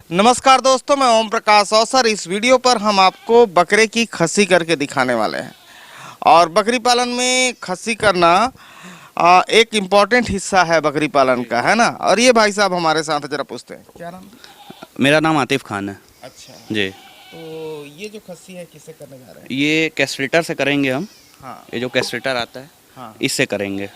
नमस्कार दोस्तों, मैं ओम प्रकाश अवसर। इस वीडियो पर हम आपको बकरे की खस्सी करके दिखाने वाले हैं। और बकरी पालन में खस्सी करना एक इम्पॉर्टेंट हिस्सा है बकरी पालन का, है ना। और ये भाई साहब हमारे साथ हैं, जरा पूछते हैं क्या नाम। मेरा नाम आतिफ खान है। अच्छा जी। तो ये जो खस्सी है किससे करने जा रहे हैं। ये कैस्ट्रेटर से करेंगे हम। हाँ ये जो कैस्ट्रेटर आता है हाँ। इससे करेंगे।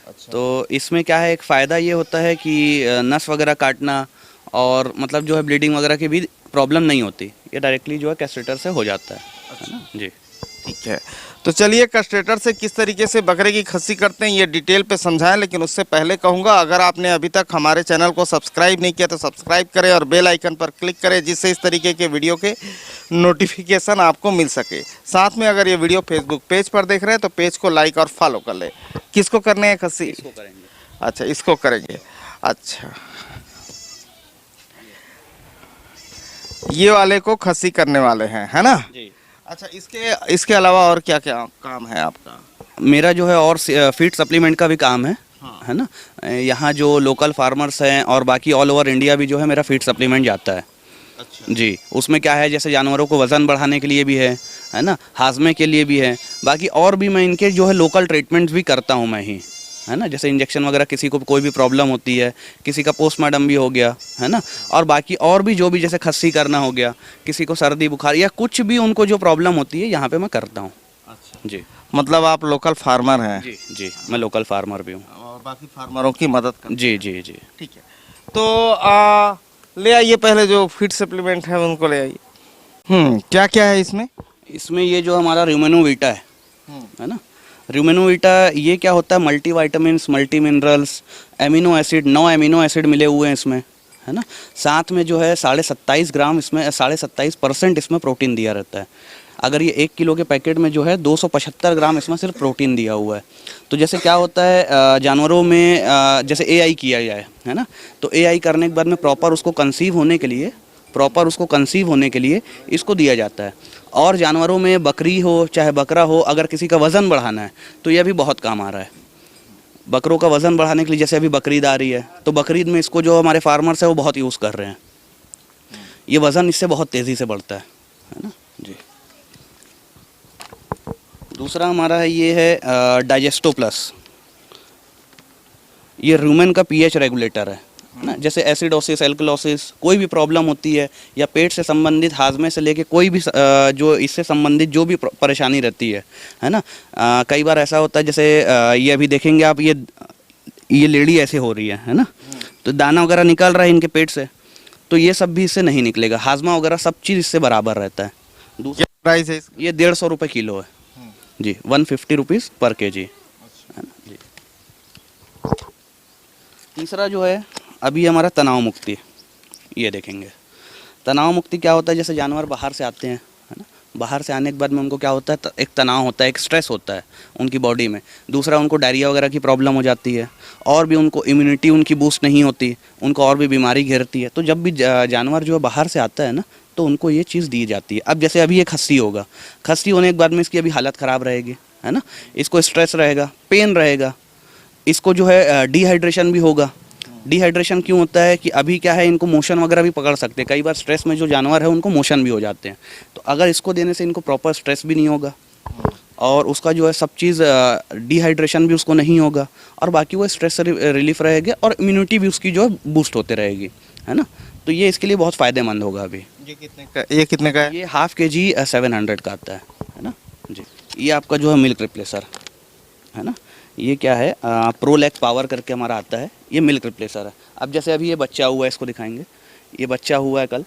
अच्छा तो इसमें क्या है, एक फ़ायदा ये होता है कि नस वगैरह काटना और मतलब जो है ब्लीडिंग वगैरह की भी प्रॉब्लम नहीं होती। ये डायरेक्टली जो है कैस्ट्रेटर से हो जाता है ना। जी ठीक है। तो चलिए कस्टेटर से किस तरीके से बकरे की खस्सी करते हैं ये डिटेल पे समझाएं। लेकिन उससे पहले कहूँगा, अगर आपने अभी तक हमारे चैनल को सब्सक्राइब नहीं किया तो सब्सक्राइब करें और बेल आइकन पर क्लिक करें, जिससे इस तरीके के वीडियो के नोटिफिकेशन आपको मिल सके। साथ में अगर ये वीडियो फेसबुक पेज पर देख रहे हैं तो पेज को लाइक और फॉलो कर ले। किसको करने हैं खस्सी। इसको करेंगे। अच्छा, इसको करेंगे। अच्छा, ये वाले को खस्सी करने वाले हैं, है ना। जी। अच्छा, इसके अलावा और क्या क्या काम है आपका। मेरा जो है और फीड सप्लीमेंट का भी काम है। हाँ। है ना। यहाँ जो लोकल फार्मर्स हैं और बाकी ऑल ओवर इंडिया भी जो है मेरा फीड सप्लीमेंट जाता है। अच्छा जी। उसमें क्या है, जैसे जानवरों को वज़न बढ़ाने के लिए भी है ना, हाजमे के लिए भी है। बाकी और भी मैं इनके जो है लोकल ट्रीटमेंट्स भी करता हूँ मैं ही, है ना। जैसे इंजेक्शन वगैरह, किसी को कोई भी प्रॉब्लम होती है, किसी का पोस्टमार्टम भी हो गया, है ना। और बाकी और भी जो भी जैसे खस्सी करना हो गया, किसी को सर्दी बुखार या कुछ भी उनको जो प्रॉब्लम होती है यहाँ पे मैं करता हूँ। अच्छा। जी मतलब आप लोकल फार्मर हैं। जी जी, मैं लोकल फार्मर भी हूँ। और बाकी फार्मरों की मदद कर। जी जी जी। ठीक है। तो ले आइए, पहले जो फीड सप्लीमेंट है उनको ले आइए। क्या क्या है इसमें। इसमें ये जो हमारा र्यूमेनो वीटा है ना। र्यूमेनो वीटा ये क्या होता है, multi vitamins, multi minerals, amino acid, 9 amino acid मिले हुए हैं इसमें, है ना। साथ में जो है 27.5 ग्राम इसमें 27% इसमें प्रोटीन दिया रहता है। अगर ये 1 किलो के पैकेट में जो है 275 ग्राम इसमें सिर्फ प्रोटीन दिया हुआ है। तो जैसे क्या होता है जानवरों में जैसे एआई किया जाए, है ना। तो एआई करने के बाद में प्रॉपर उसको कंसीव होने के लिए इसको दिया जाता है। और जानवरों में बकरी हो चाहे बकरा हो, अगर किसी का वज़न बढ़ाना है तो यह भी बहुत काम आ रहा है। बकरों का वज़न बढ़ाने के लिए, जैसे अभी बकरीद आ रही है तो बकरीद में इसको जो हमारे फार्मर्स है वो बहुत यूज़ कर रहे हैं। ये वज़न इससे बहुत तेज़ी से बढ़ता है ना। जी। दूसरा हमारा है, ये है डाइजेस्टो प्लस। ये रूमेन का पीएच रेगुलेटर है ना। जैसे एसिडोसिस, एल्कलोसिस, कोई भी प्रॉब्लम होती है या पेट से संबंधित, हाजमे से लेके कोई भी जो इससे संबंधित जो भी परेशानी रहती है ना। कई बार ऐसा होता है, जैसे ये अभी देखेंगे आप, ये लेडी ऐसे हो रही है ना। तो दाना वगैरह निकल रहा है इनके पेट से, तो ये सब भी इससे नहीं निकलेगा। हाजमा वगैरह सब चीज़ इससे बराबर रहता है। क्या प्राइस है इसका? ये 150 रुपये किलो है जी, 150 रुपीज़ पर केजी, है ना जी। तीसरा जो है अभी हमारा तनाव मुक्ति। ये देखेंगे तनाव मुक्ति क्या होता है। जैसे जानवर बाहर से आते हैं, है ना। बाहर से आने के बाद में उनको क्या होता है, एक तनाव होता है, एक स्ट्रेस होता है उनकी बॉडी में। दूसरा, उनको डायरिया वगैरह की प्रॉब्लम हो जाती है। और भी उनको इम्यूनिटी उनकी बूस्ट नहीं होती, उनको और भी बीमारी घेरती है। तो जब भी जानवर जो है बाहर से आता है ना, तो उनको ये चीज़ दी जाती है। अब जैसे अभी ये खस्सी होगा, खस्सी होने के बाद में इसकी अभी हालत ख़राब रहेगी, है ना। इसको स्ट्रेस रहेगा, पेन रहेगा, इसको जो है डिहाइड्रेशन भी होगा। डिहाइड्रेशन क्यों होता है कि अभी क्या है, इनको मोशन वगैरह भी पकड़ सकते हैं। कई बार स्ट्रेस में जो जानवर है उनको मोशन भी हो जाते हैं। तो अगर इसको देने से इनको प्रॉपर स्ट्रेस भी नहीं होगा और उसका जो है सब चीज़ डिहाइड्रेशन भी उसको नहीं होगा, और बाकी वो स्ट्रेस से रिलीफ रहेगा और इम्यूनिटी भी उसकी जो है बूस्ट होते रहेगी, है ना। तो ये इसके लिए बहुत फ़ायदेमंद होगा। अभी ये कितने का है। ये हाफ केजी 700 का आता है ना जी। ये आपका जो है मिल्क रिप्लेसर, है ना। ये क्या है, प्रोलैक्ट पावर करके हमारा आता है। ये मिल्क रिप्लेसर है। अब जैसे अभी ये बच्चा हुआ है, इसको दिखाएंगे। ये बच्चा हुआ है कल,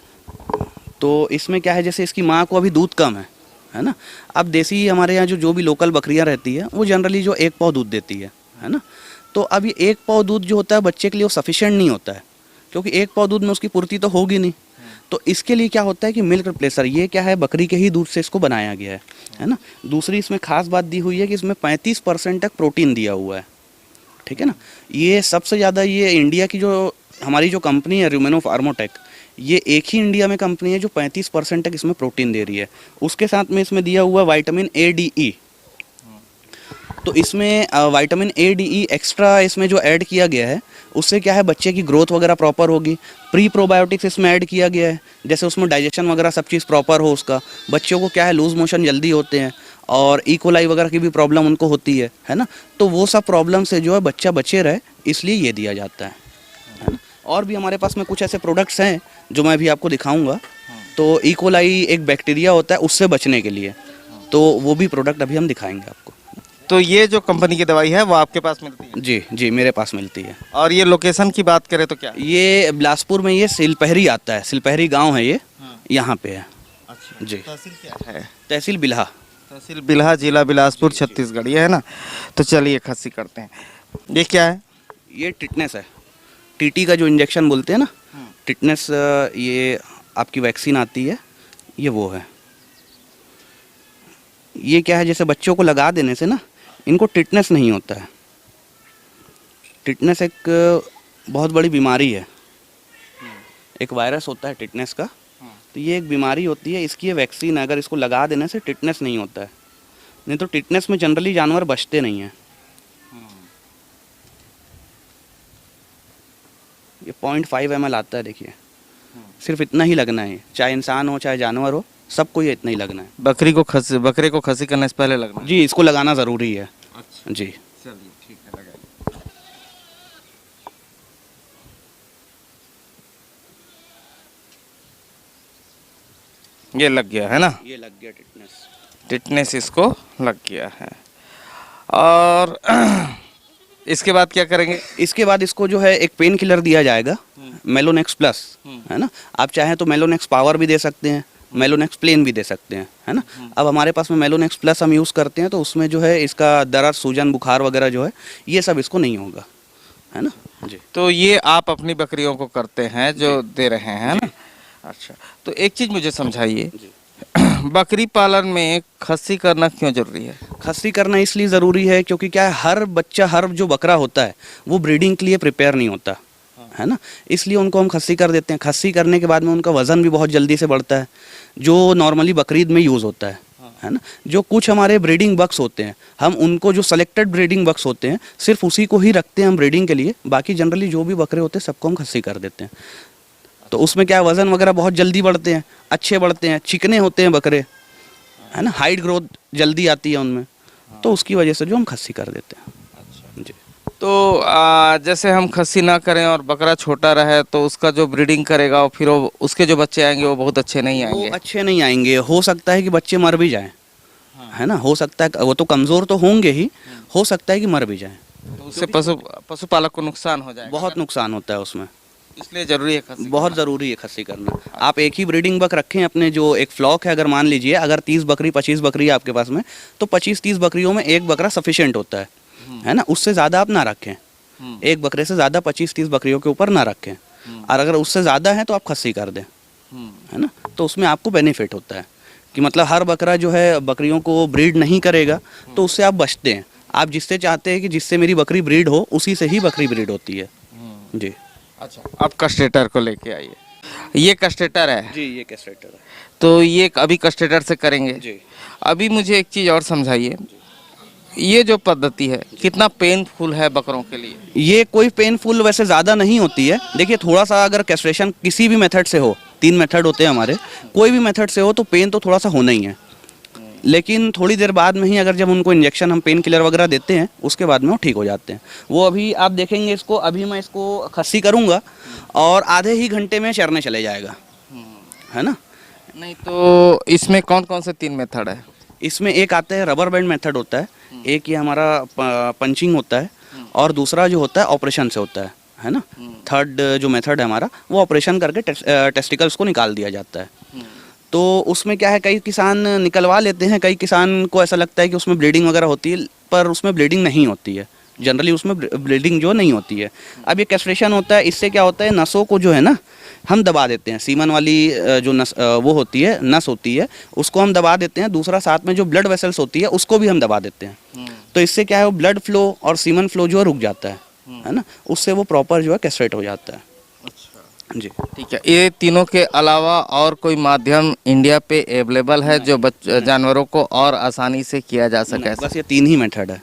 तो इसमें क्या है, जैसे इसकी माँ को अभी दूध कम है ना। अब देसी हमारे यहाँ जो भी लोकल बकरियाँ रहती है वो जनरली जो 1 पाव दूध देती है ना। तो अब ये 1 पाव दूध जो होता है बच्चे के लिए वो सफिशिएंट नहीं होता है, क्योंकि 1 पाव दूध में उसकी पूर्ति तो होगी नहीं। तो इसके लिए क्या होता है कि मिल्क रिप्लेसर, ये क्या है, बकरी के ही दूध से इसको बनाया गया है ना। दूसरी इसमें खास बात दी हुई है कि इसमें 35% तक प्रोटीन दिया हुआ है, ठीक है ना। ये सबसे ज़्यादा, ये इंडिया की जो हमारी जो कंपनी है र्यूमेनो फार्मोटेक, ये एक ही इंडिया में कंपनी है जो 35% तक इसमें प्रोटीन दे रही है। उसके साथ में इसमें दिया हुआ विटामिन A, D, E। तो इसमें vitamin A D E extra इसमें जो ऐड किया गया है, उससे क्या है बच्चे की ग्रोथ वगैरह प्रॉपर होगी। प्री प्रोबायोटिक्स इसमें ऐड किया गया है, जैसे उसमें डाइजेशन वगैरह सब चीज़ प्रॉपर हो उसका। बच्चों को क्या है लूज मोशन जल्दी होते हैं और इकोलाई वगैरह की भी प्रॉब्लम उनको होती है ना। तो वो सब प्रॉब्लम से जो है बच्चा बचे रहे, इसलिए ये दिया जाता है ना। और भी हमारे पास में कुछ ऐसे प्रोडक्ट्स हैं जो मैं अभी आपको दिखाऊंगा। तो इकोलाई एक बैक्टीरिया होता है, उससे बचने के लिए, तो वो भी प्रोडक्ट अभी हम दिखाएंगे आपको। तो ये जो कंपनी की दवाई है वो आपके पास मिलती है? जी जी, मेरे पास मिलती है। और ये लोकेशन की बात करें तो क्या है? ये बिलासपुर में, ये सिलपहरी आता है, सिलपहरी गांव है ये, यहाँ पे है। अच्छा, जी। तहसील क्या है? तहसील बिल्हा। तहसील बिल्हा, जिला बिलासपुर, छत्तीसगढ़, ये है ना। तो चलिए खस्सी करते हैं। ये क्या है? ये टिटनेस है, टीटी का जो इंजेक्शन बोलते हैं ना, टिटनेस, ये आपकी वैक्सीन आती है, ये वो है। ये क्या है, जैसे बच्चों को लगा देने से ना इनको टिटनेस नहीं होता है। टिटनेस एक बहुत बड़ी बीमारी है, एक वायरस होता है टिटनेस का। तो ये एक बीमारी होती है, इसकी ये वैक्सीन है, अगर इसको लगा देने से टिटनेस नहीं होता है। नहीं तो टिटनेस में जनरली जानवर बचते नहीं हैं। ये 0.5 ml आता है, देखिए, सिर्फ इतना ही लगना है, चाहे इंसान हो चाहे जानवर हो, सबको ये इतना ही लगना है। बकरे को खस्सी करने से पहले लगना है? जी, इसको लगाना ज़रूरी है। अच्छा जी। चलिए ठीक है, लगाइए। ये लग गया है ना? ये लग गया टिटनेस। टिटनेस इसको लग गया है। और इसके बाद क्या करेंगे? इसके बाद इसको जो है एक पेन किलर दिया जाएगा, मेलोनेक्स प्लस, है ना। आप चाहें तो मेलोनेक्स पावर भी दे सकते हैं, मेलोनेक्स प्लेन भी दे सकते हैं, है ना। अब हमारे पास में मेलोनेक्स प्लस हम यूज़ करते हैं, तो उसमें जो है इसका दर्द, सूजन, बुखार वगैरह जो है ये सब इसको नहीं होगा, है ना। जी। तो ये आप अपनी बकरियों को करते हैं जो दे रहे हैं, है ना? अच्छा, तो एक चीज़ मुझे समझाइए, बकरी पालन में खस्सी करना क्यों जरूरी है? खस्सी करना इसलिए ज़रूरी है क्योंकि क्या है, हर बच्चा, हर जो बकरा होता है वो ब्रीडिंग के लिए प्रिपेयर नहीं होता, है ना। इसलिए उनको हम खस्सी कर देते हैं। खस्सी करने के बाद में उनका वज़न भी बहुत जल्दी से बढ़ता है, जो नॉर्मली बकरीद में यूज़ होता है ना। जो कुछ हमारे ब्रीडिंग बक्स होते हैं, हम उनको, जो सेलेक्टेड ब्रीडिंग बक्स होते हैं, सिर्फ उसी को ही रखते हैं हम ब्रीडिंग के लिए। बाकी जनरली जो भी बकरे होते हैं सबको हम खस्सी कर देते हैं। तो उसमें क्या, वज़न वगैरह बहुत जल्दी बढ़ते हैं, अच्छे बढ़ते हैं, चिकने होते हैं बकरे, है ना। हाइट ग्रोथ जल्दी आती है उनमें, तो उसकी वजह से जो हम खस्सी कर देते हैं। जी। तो जैसे हम खस्सी ना करें और बकरा छोटा रहे तो उसका जो ब्रीडिंग करेगा और फिर वो उसके जो बच्चे आएंगे वो बहुत अच्छे नहीं वो आएंगे। अच्छे नहीं आएंगे, हो सकता है कि बच्चे मर भी जाएं, है ना। हो सकता है, वो तो कमज़ोर तो होंगे ही, हो सकता है कि मर भी जाएं। तो उससे पशुपालक को नुकसान हो जाएगा। बहुत नुकसान होता है उसमें, इसलिए जरूरी है खस्सी बहुत ज़रूरी है खस्सी करना। आप एक ही ब्रीडिंग बक रखें अपने, जो एक फ्लॉक है, अगर मान लीजिए अगर 30 बकरी 25 बकरी है आपके पास में, तो 25-30 बकरियों में एक बकरा सफिशिएंट होता है ना। उससे ज़्यादा आप ना रखें, एक बकरे से ज़्यादा 25-30 बकरियों के ऊपर ना रखें। और अगर उससे ज़्यादा है तो आप खस्सी कर दें, है ना। तो उसमें आपको बेनिफिट होता है कि मतलब हर बकरा जो है बकरियों को ब्रीड नहीं करेगा, तो उससे आप बचते हैं। आप जिससे चाहते हैं कि जिससे मेरी बकरी ब्रीड हो, उसी से ही बकरी ब्रीड होती है। जी। अच्छा, अब कस्टेटर को लेके आइए। ये कस्टेटर है जी, ये कैस्ट्रेटर है। तो ये अभी कस्टेटर से करेंगे। जी। अभी मुझे एक चीज़ और समझाइए, ये जो पद्धति है कितना पेनफुल है बकरों के लिए? ये कोई पेनफुल वैसे ज़्यादा नहीं होती है। देखिए, थोड़ा सा अगर कैस्ट्रेशन किसी भी मेथड से हो, 3 मेथड होते हैं हमारे, कोई भी मेथड से हो तो पेन तो थोड़ा सा होना ही है। लेकिन थोड़ी देर बाद में ही अगर जब उनको इंजेक्शन, हम पेन किलर वगैरह देते हैं, उसके बाद में वो ठीक हो जाते हैं। वो अभी आप देखेंगे इसको, अभी मैं इसको खस्सी करूँगा और आधे ही घंटे में चरने चले जाएगा, है ना। नहीं तो इसमें कौन कौन से 3 मेथड है? इसमें एक आता है रबर बैंड मेथड होता है, एक ये हमारा पंचिंग होता है, और दूसरा जो होता है ऑपरेशन से होता है ना। थर्ड जो मेथड है हमारा, वो ऑपरेशन करके टेस्टिकल्स को निकाल दिया जाता है। तो उसमें क्या है, कई किसान निकलवा लेते हैं, कई किसान को ऐसा लगता है कि उसमें ब्लीडिंग वगैरह होती है, पर उसमें ब्लीडिंग नहीं होती है। जनरली उसमें ब्लीडिंग जो नहीं होती है। अब ये कैस्ट्रेशन होता है, इससे क्या होता है, नसों को जो है ना हम दबा देते हैं। सीमन वाली जो नस वो होती है, नस होती है, उसको हम दबा देते हैं। दूसरा साथ में जो ब्लड वेसल्स होती है उसको भी हम दबा देते हैं। तो इससे क्या है, वो ब्लड फ्लो और सीमन फ्लो जो है रुक जाता है ना। उससे वो प्रॉपर जो है कैस्ट्रेट हो जाता है। जी। ठीक है, ये तीनों के अलावा और कोई माध्यम इंडिया पे अवेलेबल है जो जानवरों को और आसानी से किया जा सके? बस ये 3 ही मेथड है।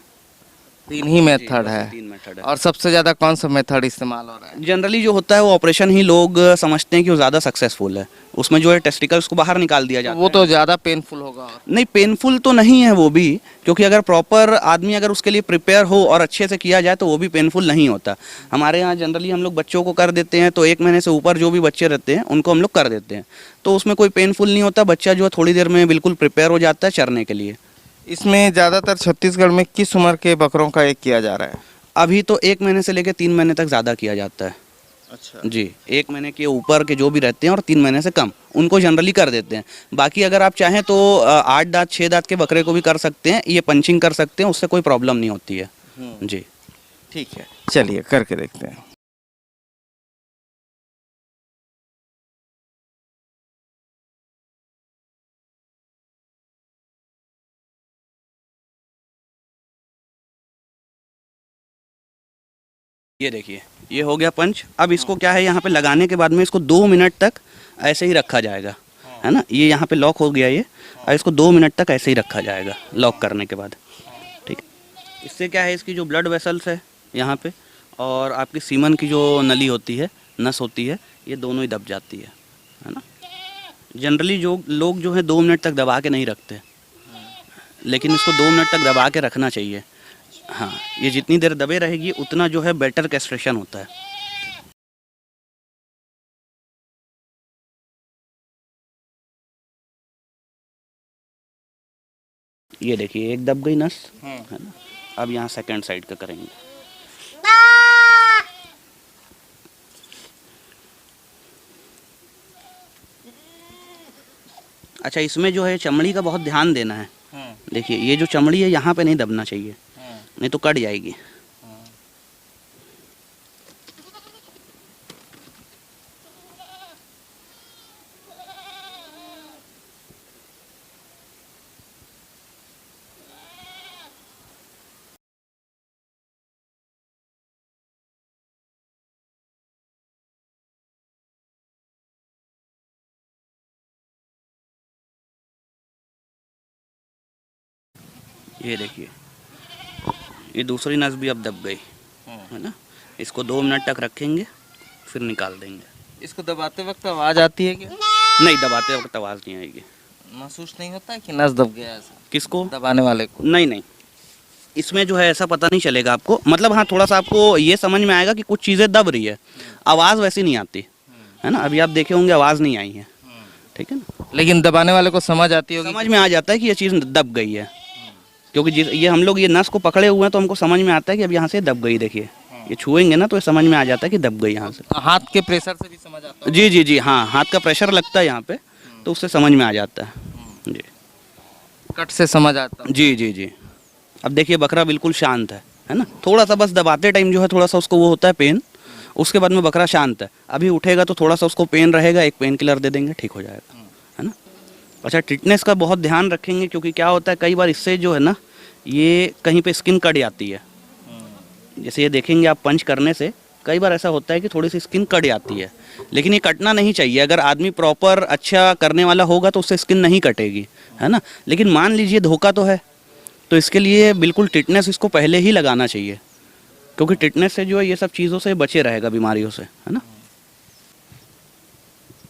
तीन ही मेथड है। 3 मेथड है। और सबसे ज़्यादा कौन सा मेथड इस्तेमाल हो रहा है? जनरली जो होता है वो ऑपरेशन ही लोग समझते हैं कि वो ज़्यादा सक्सेसफुल है। उसमें जो है टेस्टिकल्स को बाहर निकाल दिया तो जाता वो है। तो ज़्यादा पेनफुल होगा। और नहीं, पेनफुल तो नहीं है वो भी, क्योंकि अगर प्रॉपर आदमी अगर उसके लिए प्रिपेयर हो और अच्छे से किया जाए तो वो भी पेनफुल नहीं होता। हमारे यहाँ जनरली हम लोग बच्चों को कर देते हैं, तो 1 महीने से ऊपर जो भी बच्चे रहते हैं उनको हम लोग कर देते हैं, तो उसमें कोई पेनफुल नहीं होता। बच्चा जो है थोड़ी देर में बिल्कुल प्रिपेयर हो जाता है चरने के लिए। इसमें ज़्यादातर छत्तीसगढ़ में किस उम्र के बकरों का एक किया जा रहा है? अभी तो 1 महीने से लेकर 3 महीने तक ज़्यादा किया जाता है। अच्छा। जी, 1 महीने के ऊपर के जो भी रहते हैं और 3 महीने से कम, उनको जनरली कर देते हैं। बाकी अगर आप चाहें तो 8 दांत 6 दांत के बकरे को भी कर सकते हैं, ये पंचिंग कर सकते हैं, उससे कोई प्रॉब्लम नहीं होती है। जी। ठीक है, चलिए करके देखते हैं। ये देखिए, ये हो गया पंच। अब इसको क्या है, यहाँ पे लगाने के बाद में इसको 2 मिनट तक ऐसे ही रखा जाएगा, है ना। ये यहाँ पे लॉक हो गया ये, और इसको 2 मिनट तक ऐसे ही रखा जाएगा लॉक करने के बाद। ठीक है। इससे क्या है, इसकी जो ब्लड वेसल्स है यहाँ पे और आपकी सीमन की जो नली होती है, नस होती है, ये दोनों ही दब जाती है ना। जनरली जो लोग जो है 2 मिनट तक दबा के नहीं रखते, लेकिन इसको 2 मिनट तक दबा के रखना चाहिए। हाँ, ये जितनी देर दबे रहेगी उतना जो है बेटर कैस्ट्रेशन होता है। ये देखिए, एक दब गई नस, है ना। अब यहाँ सेकंड साइड का करेंगे। अच्छा, इसमें जो है चमड़ी का बहुत ध्यान देना है। देखिए, ये जो चमड़ी है यहाँ पे नहीं दबना चाहिए, नहीं तो कट जाएगी। ये देखिए, ये दूसरी नस भी अब दब गई, है ना। इसको 2 मिनट तक रखेंगे, फिर निकाल देंगे। इसको दबाते वक्त आवाज़ आती है क्या? नहीं, दबाते वक्त आवाज़ नहीं आएगी। महसूस नहीं होता है कि नस दब गया है ऐसा किसको? दबाने वाले को? नहीं नहीं, इसमें जो है ऐसा पता नहीं चलेगा आपको। मतलब हाँ, थोड़ा सा आपको ये समझ में आएगा कि कुछ चीज़ें दब रही है, आवाज़ वैसी नहीं आती, है ना। अभी आप देखे होंगे आवाज़ नहीं आई है, ठीक है ना। लेकिन दबाने वाले को समझ आती होगी। समझ में आ जाता है कि ये चीज़ दब गई है, क्योंकि ये हम लोग ये नस को पकड़े हुए हैं तो हमको समझ में आता है कि अब यहाँ से दब गई। देखिए, ये छुएंगे ना तो ये समझ में आ जाता है कि दब गई यहाँ से। हाथ के प्रेशर से भी समझ आता है। जी जी जी, हाँ, हाथ का प्रेशर लगता है यहाँ पे, तो उससे समझ में आ जाता है। जी, कट से समझ आता है। जी जी जी। अब देखिए, बकरा बिल्कुल शांत है ना। थोड़ा सा बस दबाते टाइम जो है थोड़ा सा उसको वो होता है पेन, उसके बाद में बकरा शांत है। अभी उठेगा तो थोड़ा सा उसको पेन रहेगा, एक पेन किलर दे देंगे, ठीक हो जाएगा, है ना। अच्छा, टिटनेस का बहुत ध्यान रखेंगे, क्योंकि क्या होता है कई बार इससे जो है ना, ये कहीं पे स्किन कट जाती है। जैसे ये देखेंगे आप, पंच करने से कई बार ऐसा होता है कि थोड़ी सी स्किन कट जाती है, लेकिन ये कटना नहीं चाहिए। अगर आदमी प्रॉपर अच्छा करने वाला होगा तो उससे स्किन नहीं कटेगी, है ना। लेकिन मान लीजिए धोखा तो है, तो इसके लिए बिल्कुल टिटनेस इसको पहले ही लगाना चाहिए, क्योंकि टिटनेस से जो है ये सब चीज़ों से बचे रहेगा, बीमारियों से, है ना।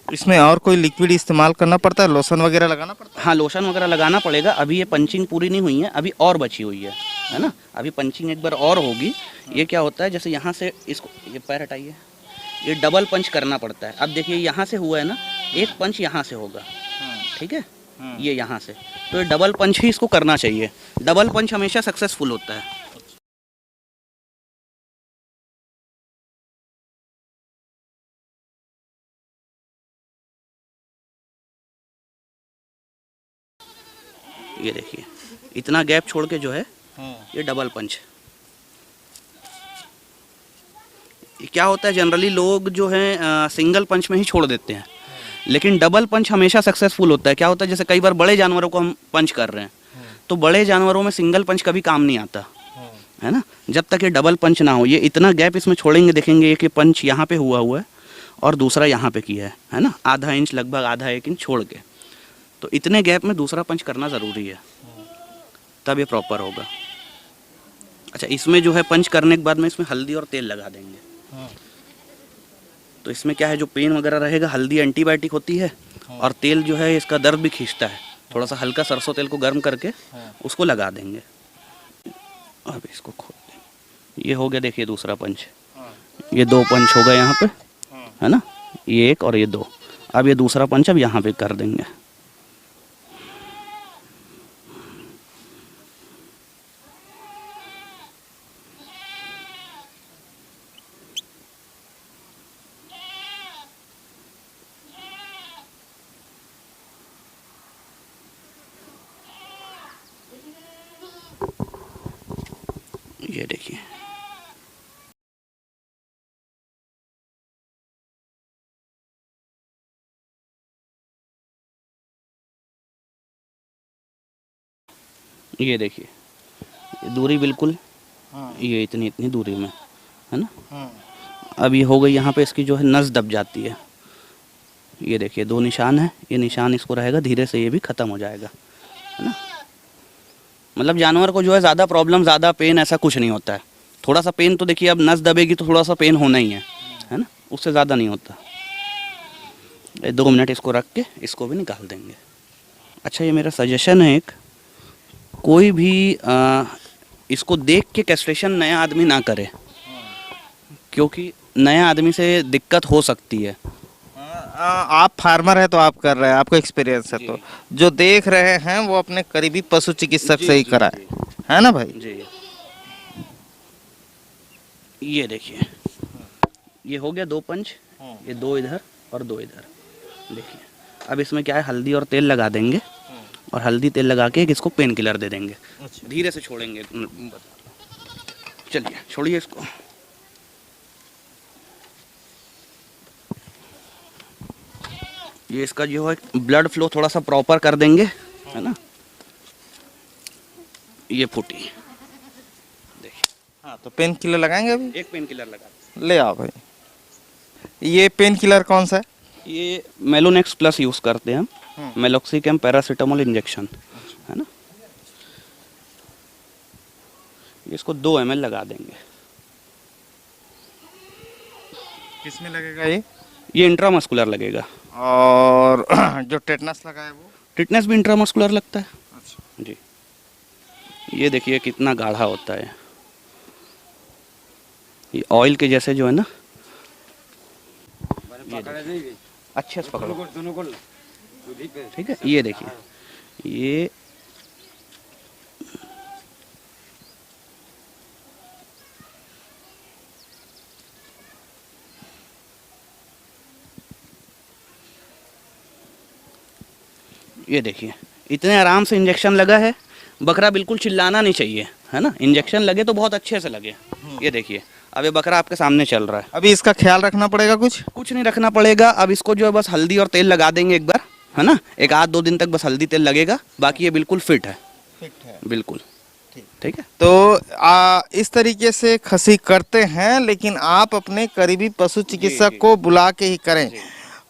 इसमें और कोई लिक्विड इस्तेमाल करना पड़ता है, लोशन वगैरह लगाना पड़ता हाँ, लोशन वगैरह लगाना पड़ेगा। अभी ये पंचिंग पूरी नहीं हुई है, अभी और बची हुई है ना। अभी पंचिंग एक बार और होगी। ये क्या होता है, जैसे यहाँ से इसको, ये पैर हटाइए, ये डबल पंच करना पड़ता है। अब देखिए, यहाँ से हुआ है ना, एक पंच यहाँ से होगा, ठीक है, ये यहाँ से, तो ये डबल पंच ही इसको करना चाहिए। डबल पंच हमेशा सक्सेसफुल होता है। ये देखिए, इतना गैप छोड़ के जो है ये डबल पंच। क्या होता है, जनरली लोग जो है सिंगल पंच में ही छोड़ देते हैं, लेकिन डबल पंच हमेशा सक्सेसफुल होता है। क्या होता है, जैसे कई बार बड़े जानवरों को हम पंच कर रहे हैं, तो बड़े जानवरों में सिंगल पंच कभी काम नहीं आता, है ना, जब तक ये डबल पंच ना हो। ये इतना गैप इसमें छोड़ेंगे, देखेंगे एक पंच यहाँ पे हुआ है और दूसरा यहाँ पे किया है ना, आधा इंच, लगभग आधा 1 इंच छोड़ के। तो इतने गैप में दूसरा पंच करना ज़रूरी है, तब ये प्रॉपर होगा। अच्छा, इसमें जो है पंच करने के बाद में इसमें हल्दी और तेल लगा देंगे। तो इसमें क्या है, जो पेन वगैरह रहेगा, हल्दी एंटीबायोटिक होती है और तेल जो है इसका दर्द भी खींचता है। थोड़ा सा हल्का सरसों तेल को गर्म करके उसको लगा देंगे। अब इसको खोल देंगे। ये हो गया, देखिए दूसरा पंच। ये 2 पंच हो गए यहाँ पे, है ना, ये 1 और ये 2। अब ये दूसरा पंच अब यहाँ पे कर देंगे। ये देखिए, ये देखिए, ये दूरी बिल्कुल ये इतनी दूरी में, है ना। अब ये हो गई, यहाँ पे इसकी जो है नस दब जाती है। ये देखिए 2 निशान है, ये निशान इसको रहेगा, धीरे से ये भी ख़त्म हो जाएगा, है ना। मतलब जानवर को जो है ज़्यादा प्रॉब्लम, ज़्यादा पेन ऐसा कुछ नहीं होता है। थोड़ा सा पेन तो देखिए, अब नस दबेगी तो थोड़ा सा पेन होना ही है ना, उससे ज़्यादा नहीं होता। 2 मिनट इसको रख के इसको भी निकाल देंगे। अच्छा, ये मेरा सजेशन है एक, कोई भी इसको देख के कैस्ट्रेशन नया आदमी ना करे, क्योंकि नया आदमी से दिक्कत हो सकती है। आप फार्मर है तो आप कर रहे हैं, आपको एक्सपीरियंस है, तो जो देख रहे हैं वो अपने करीबी पशु चिकित्सक से ही कराए, है ना भाई जी। ये देखिए, ये हो गया 2 पंच, ये 2 इधर और 2 इधर। देखिए, अब इसमें क्या है, हल्दी और तेल लगा देंगे और हल्दी तेल लगा के इसको पेन किलर दे देंगे। धीरे से छोड़ेंगे, चलिए छोड़िए इसको। ये इसका जो है ब्लड फ्लो थोड़ा सा प्रॉपर कर देंगे, है ना। ये फूटी, देखिए। हाँ, तो पेन किलर लगाएंगे अभी। एक पेन किलर लगा, ले आओ भाई। ये पेन किलर कौन सा है? ये मेलोनेक्स प्लस यूज़ करते हैं हम, मेलोक्सिकैम पैरासीटामोल इंजेक्शन, है ना। इसको 2 ml लगा देंगे। किसमें लगेगा ये इंट्रामस्कुलर लगेगा। और जो टेटनस लगा है वो? टिटनेस भी इंट्रामस्कुलर लगता है। अच्छा जी, ये देखिए कितना गाढ़ा होता है, ये ऑयल के जैसे जो है ना। अच्छे से पकड़ो, ठीक है। ये देखिए, ये देखिए इतने आराम से इंजेक्शन लगा है। बकरा बिल्कुल चिल्लाना नहीं चाहिए, है ना। इंजेक्शन लगे तो बहुत अच्छे से लगे। ये देखिए, अब ये बकरा आपके सामने चल रहा है। अभी इसका ख्याल रखना पड़ेगा? कुछ नहीं रखना पड़ेगा। अब इसको जो है बस हल्दी और तेल लगा देंगे एक बार, है ना। 1-2 दिन तक बस हल्दी तेल लगेगा, बाकी ये बिल्कुल फिट है, बिल्कुल ठीक है। तो इस तरीके से खसी करते हैं, लेकिन आप अपने करीबी पशु चिकित्सक को बुला के ही करें।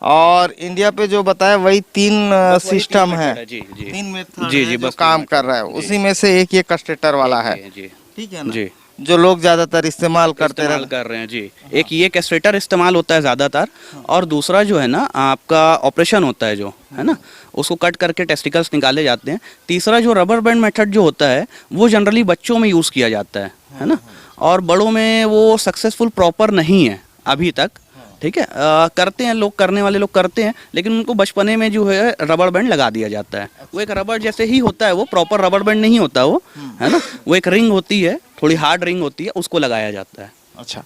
और इंडिया पे जो बताया वही 3 सिस्टम है, 3 मेथड जी, जो काम कर रहा है, उसी में से एक ये कस्टेटर वाला है, ठीक है ना जी, जो लोग ज्यादातर इस्तेमाल कर रहे हैं जी। एक ये कैस्ट्रेटर इस्तेमाल होता है ज़्यादातर, और दूसरा जो है ना आपका ऑपरेशन होता है जो, है ना, उसको कट करके टेस्टिकल्स निकाले जाते हैं। तीसरा जो रबर बैंड मेथड जो होता है वो जनरली बच्चों में यूज़ किया जाता है ना, और बड़ों में वो सक्सेसफुल प्रॉपर नहीं है अभी तक, ठीक है। करते हैं लोग, करने वाले लोग करते हैं, लेकिन उनको बचपने में जो है रबर बैंड लगा दिया जाता है। वो एक रबर जैसे ही होता है, वो प्रॉपर रबर बैंड नहीं होता वो, है ना। वो एक रिंग होती है, थोड़ी हार्ड रिंग होती है, उसको लगाया जाता है। अच्छा,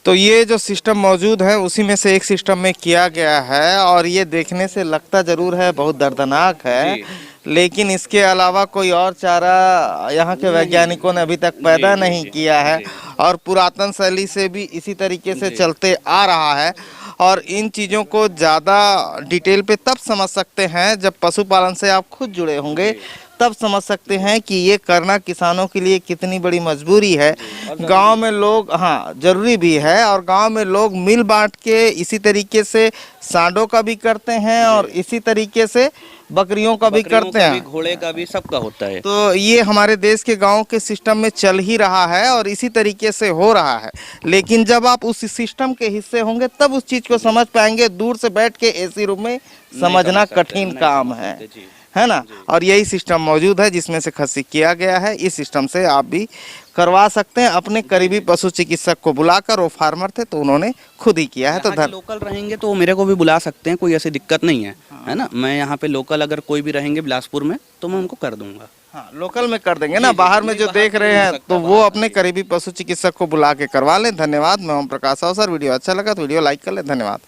तो ये जो सिस्टम मौजूद है उसी में से एक सिस्टम में किया गया है, और ये देखने से लगता जरूर है बहुत दर्दनाक है, लेकिन इसके अलावा कोई और चारा यहाँ के वैज्ञानिकों ने अभी तक पैदा नहीं किया है, और पुरातन शैली से भी इसी तरीके से चलते आ रहा है। और इन चीज़ों को ज़्यादा डिटेल पे तब समझ सकते हैं जब पशुपालन से आप खुद जुड़े होंगे, तब समझ सकते हैं कि ये करना किसानों के लिए कितनी बड़ी मजबूरी है। गांव में लोग, हाँ जरूरी भी है, और गांव में लोग मिल बांट के इसी तरीके से सांडों का भी करते हैं और इसी तरीके से बकरियों का भी करते हैं, घोड़े का भी, सबका होता है। तो ये हमारे देश के गांव के सिस्टम में चल ही रहा है और इसी तरीके से हो रहा है। लेकिन जब आप उस सिस्टम के हिस्से होंगे तब उस चीज को समझ पाएंगे। दूर से बैठ के एसी रूम में समझना कठिन काम है ना। और यही सिस्टम मौजूद है जिसमें से खस्सी किया गया है। इस सिस्टम से आप भी करवा सकते हैं। अपने करीबी पशु चिकित्सक को बुलाकर, वो फार्मर थे तो उन्होंने खुद ही किया है। तो लोकल रहेंगे तो वो मेरे को भी बुला सकते हैं, कोई ऐसी दिक्कत नहीं है, है ना। मैं यहाँ पे लोकल अगर कोई भी रहेंगे बिलासपुर में तो मैं उनको कर दूंगा। हाँ, लोकल में कर देंगे ना। बाहर में जो देख रहे हैं तो वो अपने करीबी पशु चिकित्सक को बुला के करवा लें। धन्यवाद। मैं ओम प्रकाश अवसर। वीडियो अच्छा लगा तो वीडियो लाइक कर लें। धन्यवाद।